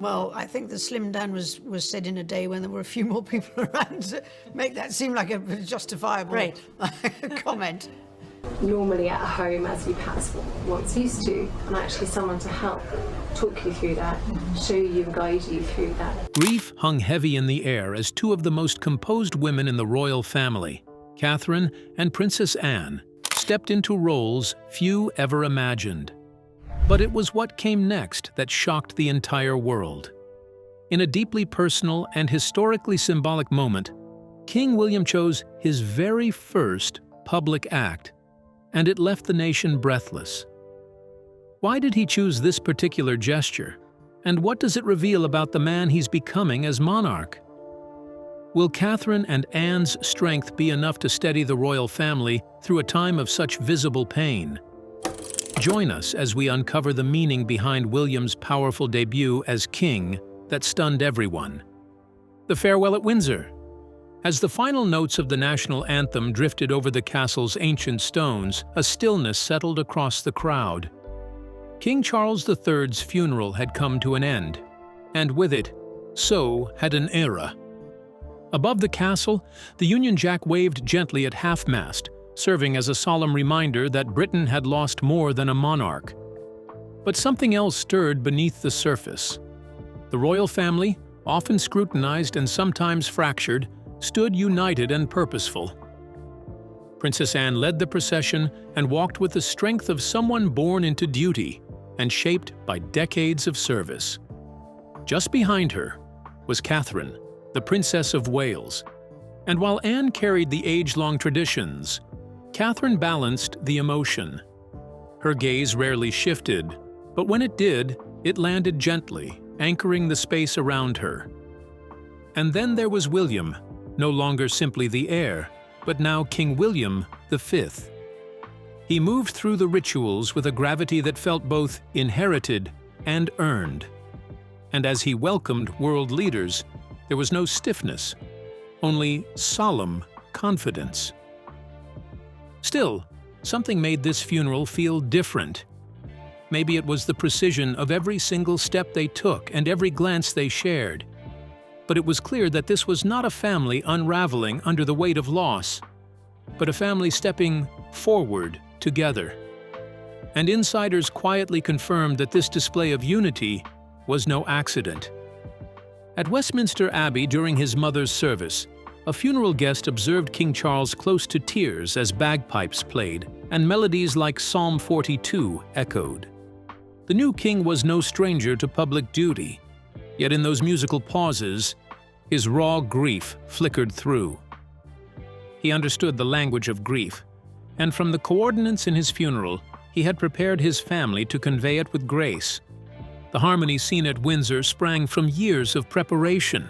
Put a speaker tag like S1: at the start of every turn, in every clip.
S1: Well, I think the slim down was said in a day when there were a few more people around to make that seem like a justifiable
S2: Right.
S1: comment.
S3: Normally at home, as you perhaps once used to, and actually someone to help talk you through that, show you and guide you through that.
S4: Grief hung heavy in the air as two of the most composed women in the royal family, Catherine and Princess Anne, stepped into roles few ever imagined. But it was what came next that shocked the entire world. In a deeply personal and historically symbolic moment, King William chose his very first public act, and it left the nation breathless. Why did he choose this particular gesture? And what does it reveal about the man he's becoming as monarch? Will Catherine and Anne's strength be enough to steady the royal family through a time of such visible pain? Join us as we uncover the meaning behind William's powerful debut as king that stunned everyone. The farewell at Windsor. As the final notes of the national anthem drifted over the castle's ancient stones, a stillness settled across the crowd. King Charles III's funeral had come to an end, and with it, so had an era. Above the castle, the Union Jack waved gently at half-mast, serving as a solemn reminder that Britain had lost more than a monarch. But something else stirred beneath the surface. The royal family, often scrutinized and sometimes fractured, stood united and purposeful. Princess Anne led the procession and walked with the strength of someone born into duty and shaped by decades of service. Just behind her was Catherine, the Princess of Wales. And while Anne carried the age-long traditions, Catherine balanced the emotion. Her gaze rarely shifted, but when it did, it landed gently, anchoring the space around her. And then there was William, no longer simply the heir, but now King William V. He moved through the rituals with a gravity that felt both inherited and earned. And as he welcomed world leaders, there was no stiffness, only solemn confidence. Still, something made this funeral feel different. Maybe it was the precision of every single step they took and every glance they shared. But it was clear that this was not a family unraveling under the weight of loss, but a family stepping forward together. And insiders quietly confirmed that this display of unity was no accident. At Westminster Abbey during his mother's service, a funeral guest observed King Charles close to tears as bagpipes played and melodies like Psalm 42 echoed. The new king was no stranger to public duty. Yet in those musical pauses, his raw grief flickered through. He understood the language of grief, and from the coordinates in his funeral, he had prepared his family to convey it with grace. The harmony seen at Windsor sprang from years of preparation.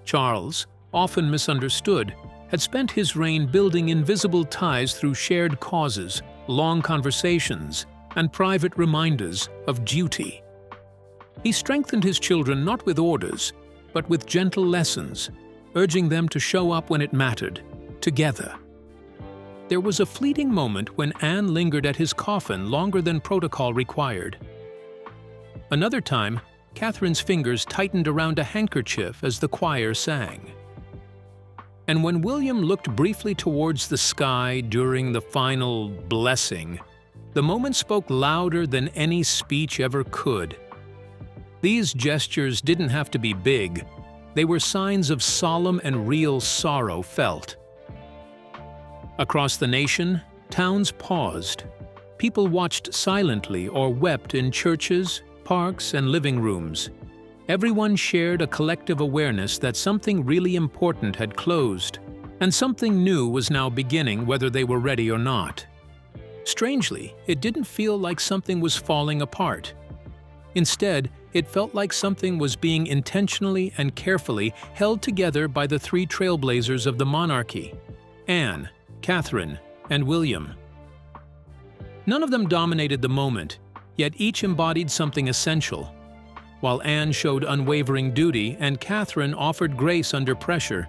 S4: Charles, often misunderstood, had spent his reign building invisible ties through shared causes, long conversations, and private reminders of duty. He strengthened his children not with orders, but with gentle lessons, urging them to show up when it mattered, together. There was a fleeting moment when Anne lingered at his coffin longer than protocol required. Another time, Catherine's fingers tightened around a handkerchief as the choir sang. And when William looked briefly towards the sky during the final blessing, the moment spoke louder than any speech ever could. These gestures didn't have to be big. They were signs of solemn and real sorrow felt. Across the nation, towns paused. People watched silently or wept in churches, parks, and living rooms. Everyone shared a collective awareness that something really important had closed, and something new was now beginning whether they were ready or not. Strangely, it didn't feel like something was falling apart. Instead, it felt like something was being intentionally and carefully held together by the three trailblazers of the monarchy: Anne, Catherine, and William. None of them dominated the moment, yet each embodied something essential. While Anne showed unwavering duty and Catherine offered grace under pressure,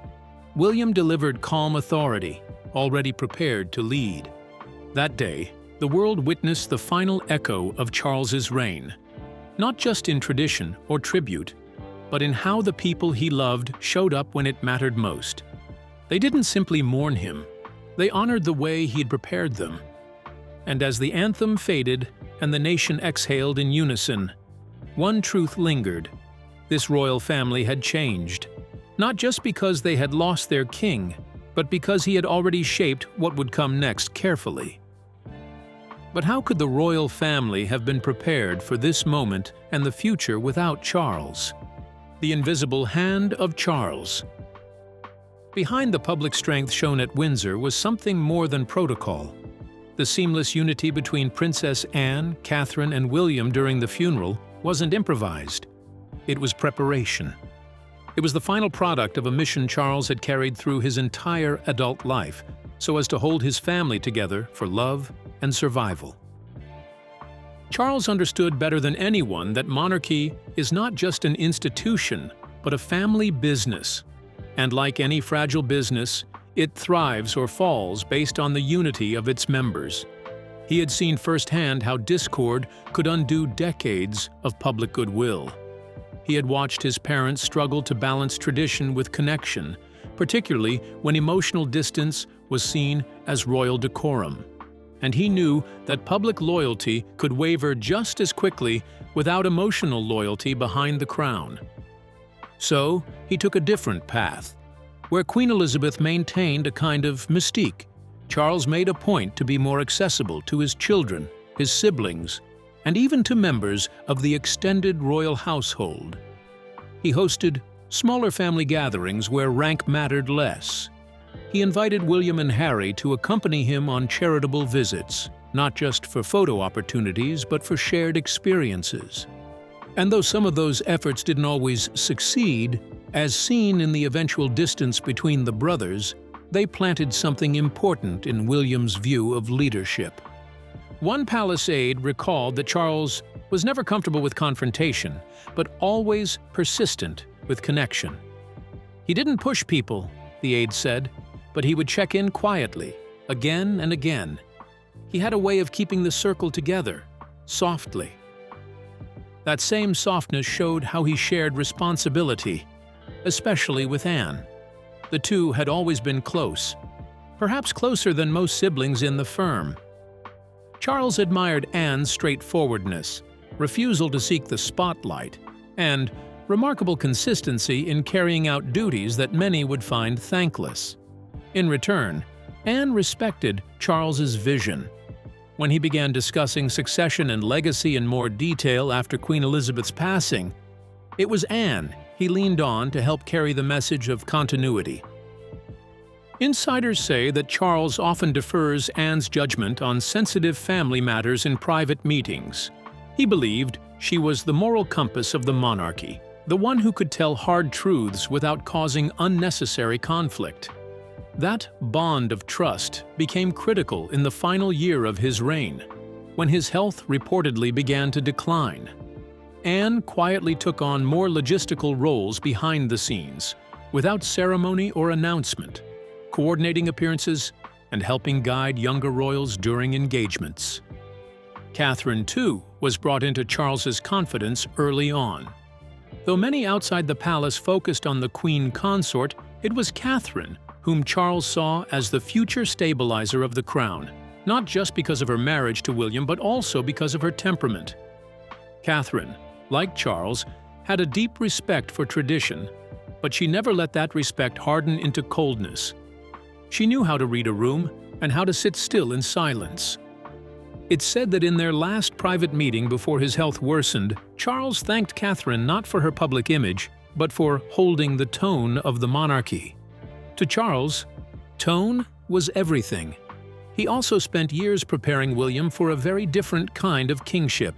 S4: William delivered calm authority, already prepared to lead. That day, the world witnessed the final echo of Charles's reign, not just in tradition or tribute, but in how the people he loved showed up when it mattered most. They didn't simply mourn him, they honored the way he'd prepared them. And as the anthem faded and the nation exhaled in unison, one truth lingered. This royal family had changed, not just because they had lost their king, but because he had already shaped what would come next carefully. But how could the royal family have been prepared for this moment and the future without Charles? The invisible hand of Charles. Behind the public strength shown at Windsor was something more than protocol. The seamless unity between Princess Anne, Catherine, and William during the funeral wasn't improvised. It was preparation. It was the final product of a mission Charles had carried through his entire adult life, so as to hold his family together for love and survival. Charles understood better than anyone that monarchy is not just an institution, but a family business. And like any fragile business, it thrives or falls based on the unity of its members. He had seen firsthand how discord could undo decades of public goodwill. He had watched his parents struggle to balance tradition with connection, particularly when emotional distance was seen as royal decorum. And he knew that public loyalty could waver just as quickly without emotional loyalty behind the crown. So, he took a different path. Where Queen Elizabeth maintained a kind of mystique, Charles made a point to be more accessible to his children, his siblings, and even to members of the extended royal household. He hosted smaller family gatherings where rank mattered less. He invited William and Harry to accompany him on charitable visits, not just for photo opportunities, but for shared experiences. And though some of those efforts didn't always succeed, as seen in the eventual distance between the brothers, they planted something important in William's view of leadership. One palace aide recalled that Charles was never comfortable with confrontation, but always persistent with connection. He didn't push people, the aide said, but he would check in quietly, again and again. He had a way of keeping the circle together, softly. That same softness showed how he shared responsibility, especially with Anne. The two had always been close, perhaps closer than most siblings in the firm. Charles admired Anne's straightforwardness, refusal to seek the spotlight, and remarkable consistency in carrying out duties that many would find thankless. In return, Anne respected Charles's vision. When he began discussing succession and legacy in more detail after Queen Elizabeth's passing, it was Anne he leaned on to help carry the message of continuity. Insiders say that Charles often defers Anne's judgment on sensitive family matters in private meetings. He believed she was the moral compass of the monarchy, the one who could tell hard truths without causing unnecessary conflict. That bond of trust became critical in the final year of his reign, when his health reportedly began to decline. Anne quietly took on more logistical roles behind the scenes, without ceremony or announcement, coordinating appearances and helping guide younger royals during engagements. Catherine, too, was brought into Charles's confidence early on. Though many outside the palace focused on the queen consort, it was Catherine whom Charles saw as the future stabilizer of the crown, not just because of her marriage to William, but also because of her temperament. Catherine, like Charles, had a deep respect for tradition, but she never let that respect harden into coldness. She knew how to read a room and how to sit still in silence. It's said that in their last private meeting before his health worsened, Charles thanked Catherine not for her public image, but for holding the tone of the monarchy. To Charles, tone was everything. He also spent years preparing William for a very different kind of kingship.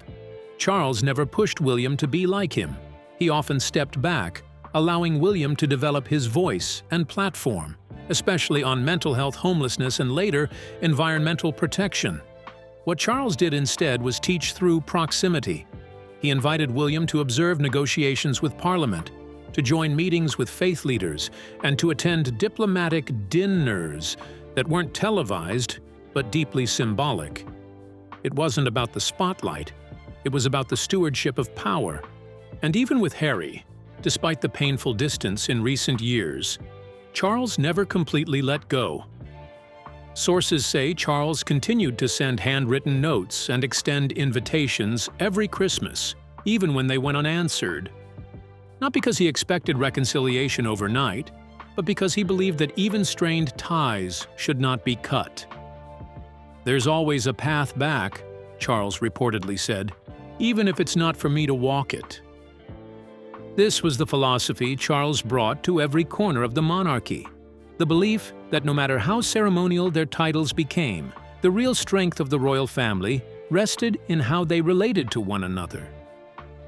S4: Charles never pushed William to be like him. He often stepped back, allowing William to develop his voice and platform, especially on mental health, homelessness, and later, environmental protection. What Charles did instead was teach through proximity. He invited William to observe negotiations with Parliament, to join meetings with faith leaders, and to attend diplomatic dinners that weren't televised, but deeply symbolic. It wasn't about the spotlight. It was about the stewardship of power. And even with Harry, Despite the painful distance in recent years, Charles never completely let go. Sources say Charles continued to send handwritten notes and extend invitations every Christmas, even when they went unanswered. Not because he expected reconciliation overnight, but because he believed that even strained ties should not be cut. "There's always a path back," Charles reportedly said, "even if it's not for me to walk it." This was the philosophy Charles brought to every corner of the monarchy. The belief that no matter how ceremonial their titles became, the real strength of the royal family rested in how they related to one another.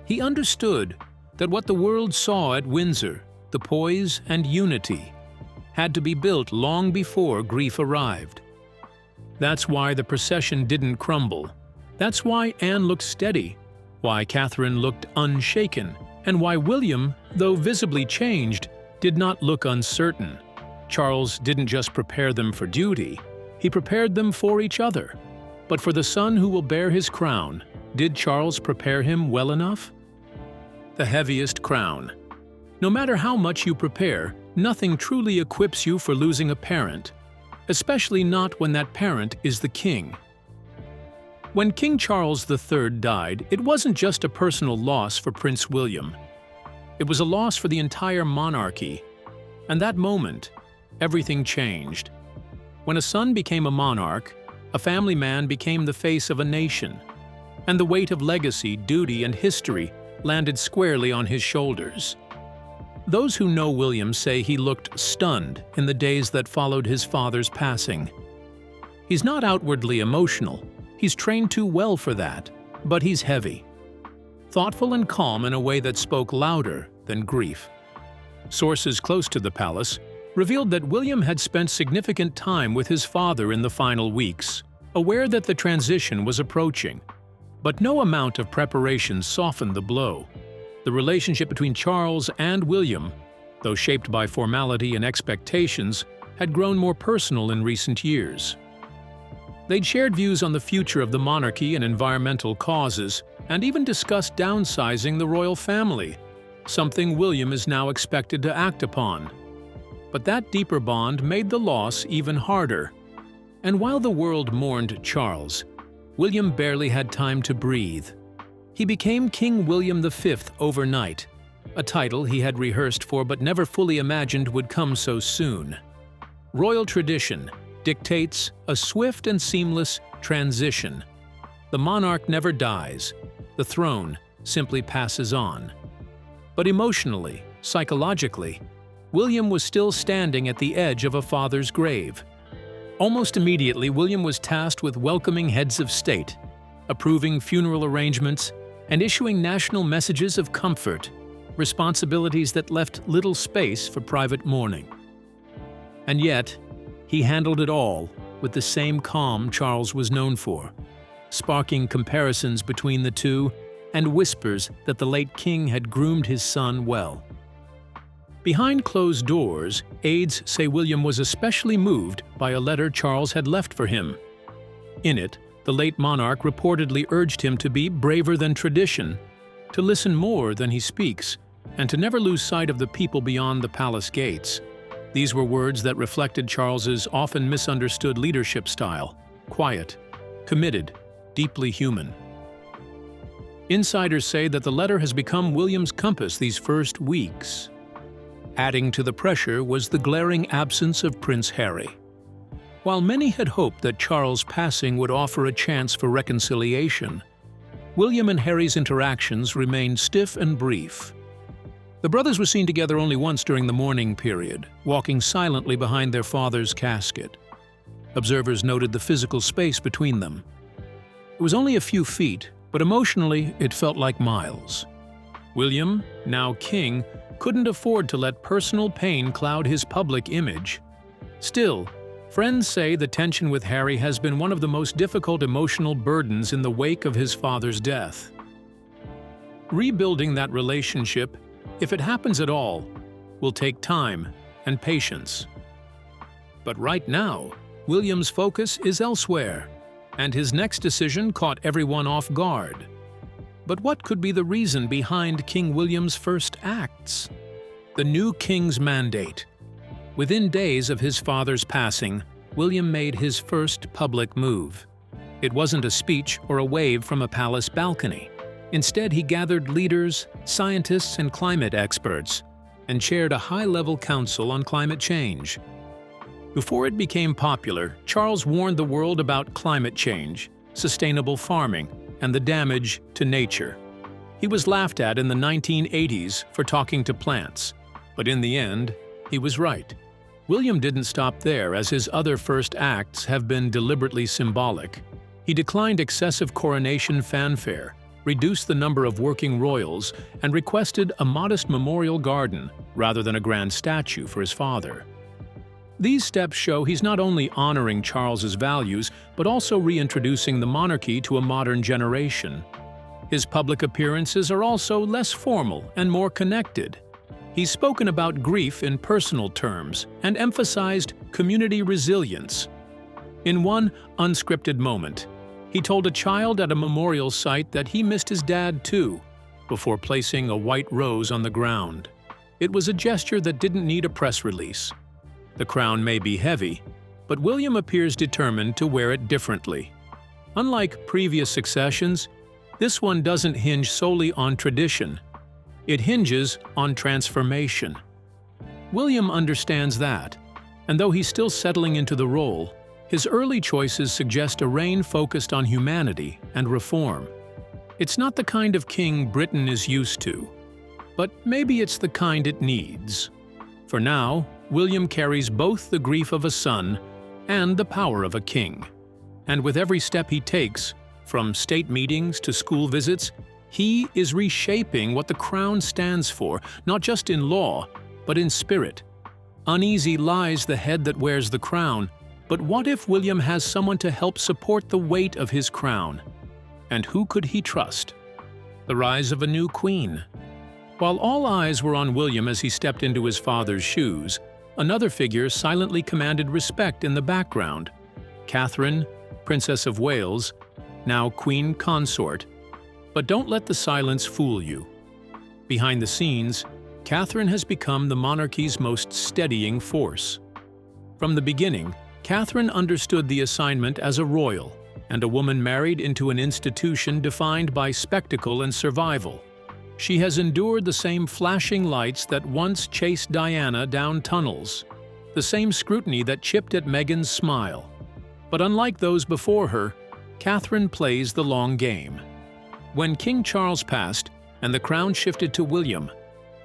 S4: He understood that what the world saw at Windsor, the poise and unity, had to be built long before grief arrived. That's why the procession didn't crumble. That's why Anne looked steady, why Catherine looked unshaken, and why William, though visibly changed, did not look uncertain. Charles didn't just prepare them for duty, he prepared them for each other. But for the son who will bear his crown, did Charles prepare him well enough? The heaviest crown. No matter how much you prepare, nothing truly equips you for losing a parent, especially not when that parent is the king. When King Charles III died, it wasn't just a personal loss for Prince William. It was a loss for the entire monarchy. And that moment, everything changed. When a son became a monarch, a family man became the face of a nation, and the weight of legacy, duty, and history landed squarely on his shoulders. Those who know William say he looked stunned in the days that followed his father's passing. He's not outwardly emotional, he's trained too well for that, but he's heavy. Thoughtful and calm in a way that spoke louder than grief. Sources close to the palace revealed that William had spent significant time with his father in the final weeks, aware that the transition was approaching. But no amount of preparation softened the blow. The relationship between Charles and William, though shaped by formality and expectations, had grown more personal in recent years. They'd shared views on the future of the monarchy and environmental causes, and even discussed downsizing the royal family, something William is now expected to act upon. But that deeper bond made the loss even harder. And while the world mourned Charles, William barely had time to breathe. He became King William V overnight, a title he had rehearsed for but never fully imagined would come so soon. Royal tradition dictates a swift and seamless transition. The monarch never dies, the throne simply passes on. But emotionally, psychologically, William was still standing at the edge of a father's grave. Almost immediately, William was tasked with welcoming heads of state, approving funeral arrangements, and issuing national messages of comfort, responsibilities that left little space for private mourning. And yet, he handled it all with the same calm Charles was known for, sparking comparisons between the two and whispers that the late king had groomed his son well. Behind closed doors, aides say William was especially moved by a letter Charles had left for him. In it, the late monarch reportedly urged him to be braver than tradition, to listen more than he speaks, and to never lose sight of the people beyond the palace gates. These were words that reflected Charles's often misunderstood leadership style: quiet, committed, deeply human. Insiders say that the letter has become William's compass these first weeks. Adding to the pressure was the glaring absence of Prince Harry. While many had hoped that Charles' passing would offer a chance for reconciliation, William and Harry's interactions remained stiff and brief. The brothers were seen together only once during the mourning period, walking silently behind their father's casket. Observers noted the physical space between them. It was only a few feet, but emotionally it felt like miles. William, now king, couldn't afford to let personal pain cloud his public image. Still, friends say the tension with Harry has been one of the most difficult emotional burdens in the wake of his father's death. Rebuilding that relationship, if it happens at all, will take time and patience. But right now, William's focus is elsewhere, and his next decision caught everyone off guard. But what could be the reason behind King William's first acts? The new king's mandate. Within days of his father's passing, William made his first public move. It wasn't a speech or a wave from a palace balcony. Instead, he gathered leaders, scientists, and climate experts, and chaired a high-level council on climate change. Before it became popular, Charles warned the world about climate change, sustainable farming, and the damage to nature. He was laughed at in the 1980s for talking to plants, but in the end, he was right. William didn't stop there, as his other first acts have been deliberately symbolic. He declined excessive coronation fanfare, reduced the number of working royals, and requested a modest memorial garden rather than a grand statue for his father. These steps show he's not only honoring Charles's values, but also reintroducing the monarchy to a modern generation. His public appearances are also less formal and more connected. He's spoken about grief in personal terms and emphasized community resilience. In one unscripted moment, he told a child at a memorial site that he missed his dad too, before placing a white rose on the ground. It was a gesture that didn't need a press release. The crown may be heavy, but William appears determined to wear it differently. Unlike previous successions, this one doesn't hinge solely on tradition. It hinges on transformation. William understands that, and though he's still settling into the role, his early choices suggest a reign focused on humanity and reform. It's not the kind of king Britain is used to, but maybe it's the kind it needs. For now, William carries both the grief of a son and the power of a king. And with every step he takes, from state meetings to school visits, he is reshaping what the crown stands for, not just in law, but in spirit. Uneasy lies the head that wears the crown, but what if William has someone to help support the weight of his crown? And who could he trust? The rise of a new queen. While all eyes were on William as he stepped into his father's shoes, another figure silently commanded respect in the background. Catherine, Princess of Wales, now Queen Consort. But don't let the silence fool you. Behind the scenes, Catherine has become the monarchy's most steadying force. From the beginning, Catherine understood the assignment as a royal and a woman married into an institution defined by spectacle and survival. She has endured the same flashing lights that once chased Diana down tunnels, the same scrutiny that chipped at Meghan's smile. But unlike those before her, Catherine plays the long game. When King Charles passed and the crown shifted to William,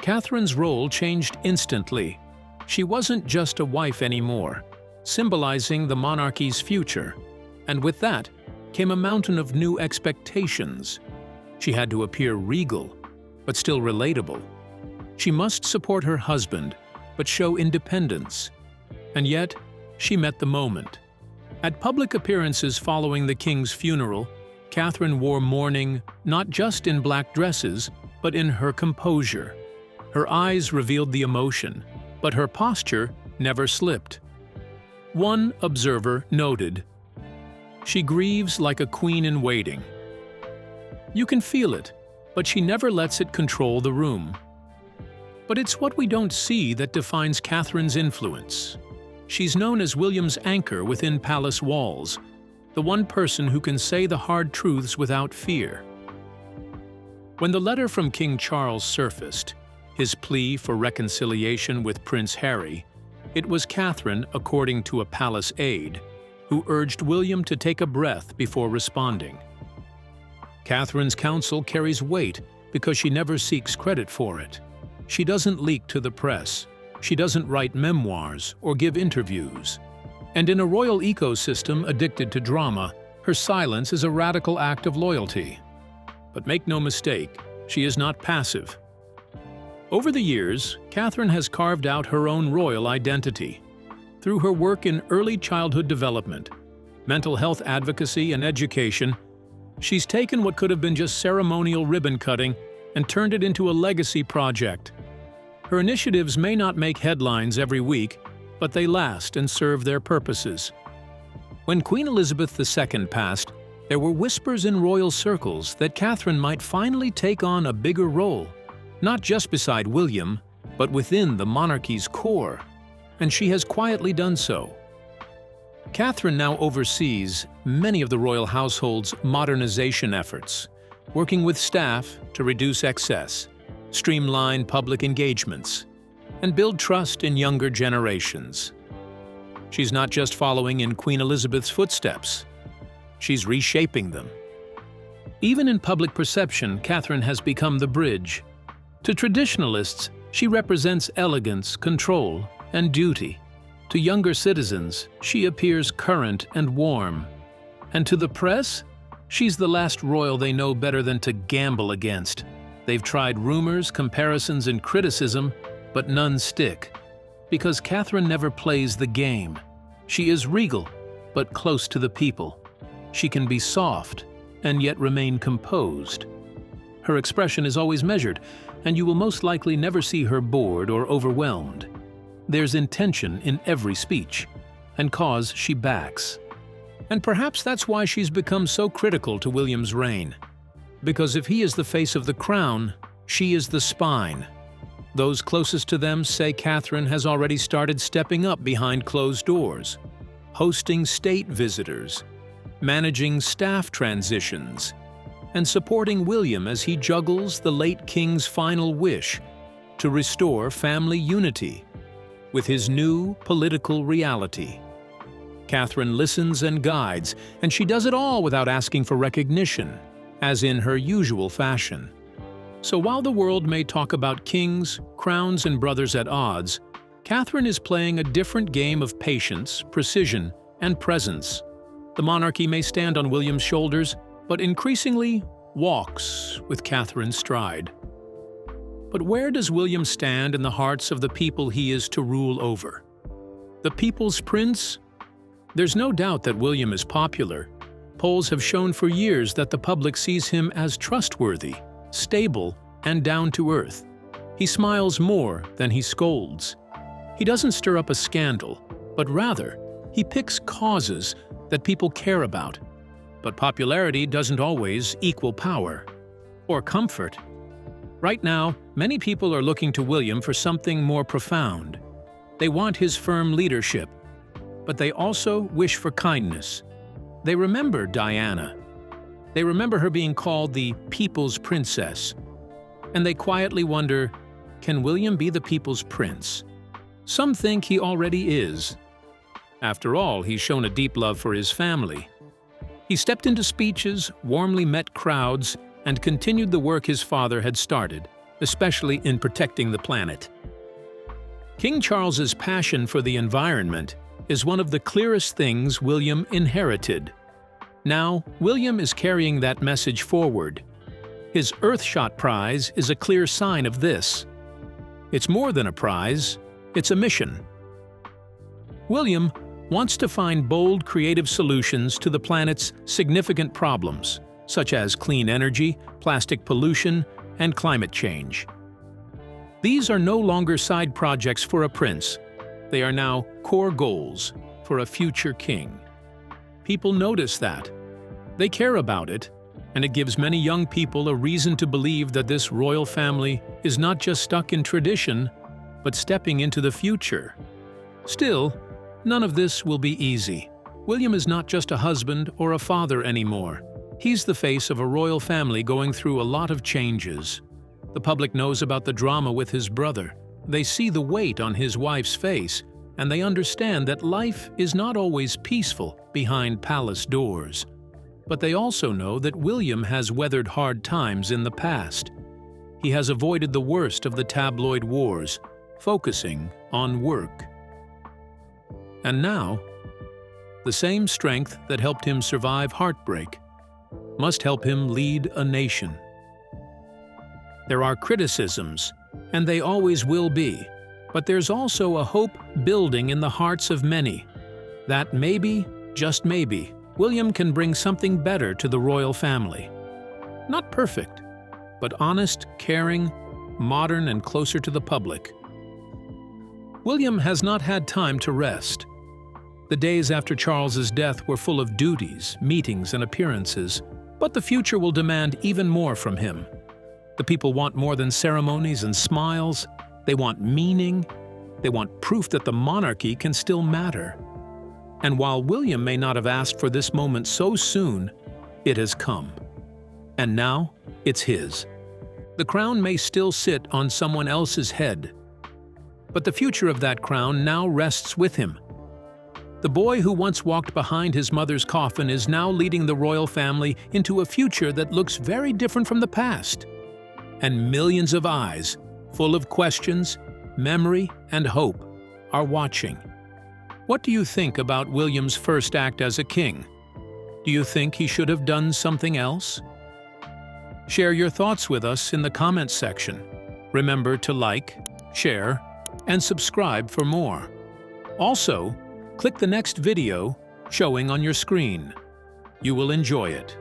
S4: Catherine's role changed instantly. She wasn't just a wife anymore, symbolizing the monarchy's future. And with that came a mountain of new expectations. She had to appear regal, but still relatable. She must support her husband, but show independence. And yet, she met the moment. At public appearances following the king's funeral, Catherine wore mourning not just in black dresses, but in her composure. Her eyes revealed the emotion, but her posture never slipped. One observer noted, "She grieves like a queen in waiting." You can feel it, but she never lets it control the room. But it's what we don't see that defines Catherine's influence. She's known as William's anchor within palace walls, the one person who can say the hard truths without fear. When the letter from King Charles surfaced, his plea for reconciliation with Prince Harry, it was Catherine, according to a palace aide, who urged William to take a breath before responding. Catherine's counsel carries weight because she never seeks credit for it. She doesn't leak to the press. She doesn't write memoirs or give interviews. And in a royal ecosystem addicted to drama, her silence is a radical act of loyalty. But make no mistake, she is not passive. Over the years, Catherine has carved out her own royal identity. Through her work in early childhood development, mental health advocacy, and education, she's taken what could have been just ceremonial ribbon cutting and turned it into a legacy project. Her initiatives may not make headlines every week, but they last and serve their purposes. When Queen Elizabeth II passed, There were whispers in royal circles that Catherine might finally take on a bigger role, not just beside William, but within the monarchy's core, and she has quietly done so. Catherine now oversees many of the royal household's modernization efforts, working with staff to reduce excess, streamline public engagements, and build trust in younger generations. She's not just following in Queen Elizabeth's footsteps, she's reshaping them. Even in public perception, Catherine has become the bridge. To traditionalists, she represents elegance, control, and duty. To younger citizens, she appears current and warm. And to the press, she's the last royal they know better than to gamble against. They've tried rumors, comparisons, and criticism, but none stick. Because Catherine never plays the game. She is regal, but close to the people. She can be soft, and yet remain composed. Her expression is always measured, and you will most likely never see her bored or overwhelmed. There's intention in every speech, and cause she backs. And perhaps that's why she's become so critical to William's reign. Because if he is the face of the crown, she is the spine. Those closest to them say Catherine has already started stepping up behind closed doors, hosting state visitors, managing staff transitions, and supporting William as he juggles the late king's final wish to restore family unity with his new political reality. Catherine listens and guides, and she does it all without asking for recognition, as in her usual fashion. So while the world may talk about kings, crowns, and brothers at odds, Catherine is playing a different game of patience, precision, and presence. The monarchy may stand on William's shoulders, but increasingly walks with Catherine's stride. But where does William stand in the hearts of the people he is to rule over? The people's prince? There's no doubt that William is popular. Polls have shown for years that the public sees him as trustworthy, stable, and down to earth. He smiles more than he scolds. He doesn't stir up a scandal, but rather, he picks causes that people care about. But popularity doesn't always equal power or comfort. Right now, many people are looking to William for something more profound. They want his firm leadership, but they also wish for kindness. They remember Diana. They remember her being called the people's princess. And they quietly wonder, can William be the people's prince? Some think he already is. After all, he's shown a deep love for his family. He stepped into speeches, warmly met crowds, and continued the work his father had started, especially in protecting the planet. King Charles's passion for the environment is one of the clearest things William inherited. Now, William is carrying that message forward. His Earthshot Prize is a clear sign of this. It's more than a prize, it's a mission. William wants to find bold, creative solutions to the planet's significant problems, such as clean energy, plastic pollution, and climate change. These are no longer side projects for a prince. They are now core goals for a future king. People notice that. They care about it, and it gives many young people a reason to believe that this royal family is not just stuck in tradition, but stepping into the future. Still, none of this will be easy. William is not just a husband or a father anymore. He's the face of a royal family going through a lot of changes. The public knows about the drama with his brother. They see the weight on his wife's face, and they understand that life is not always peaceful behind palace doors. But they also know that William has weathered hard times in the past. He has avoided the worst of the tabloid wars, focusing on work. And now, the same strength that helped him survive heartbreak must help him lead a nation. There are criticisms, and they always will be, but there's also a hope building in the hearts of many that maybe, just maybe, William can bring something better to the royal family. Not perfect, but honest, caring, modern, and closer to the public. William has not had time to rest. The days after Charles's death were full of duties, meetings, and appearances, but the future will demand even more from him. The people want more than ceremonies and smiles. They want meaning. They want proof that the monarchy can still matter. And while William may not have asked for this moment so soon, it has come. And now, it's his. The crown may still sit on someone else's head, but the future of that crown now rests with him. The boy who once walked behind his mother's coffin is now leading the royal family into a future that looks very different from the past. And millions of eyes, full of questions, memory, and hope, are watching. What do you think about William's first act as a king? Do you think he should have done something else? Share your thoughts with us in the comments section. Remember to like, share, and subscribe for more. Also, click the next video showing on your screen. You will enjoy it.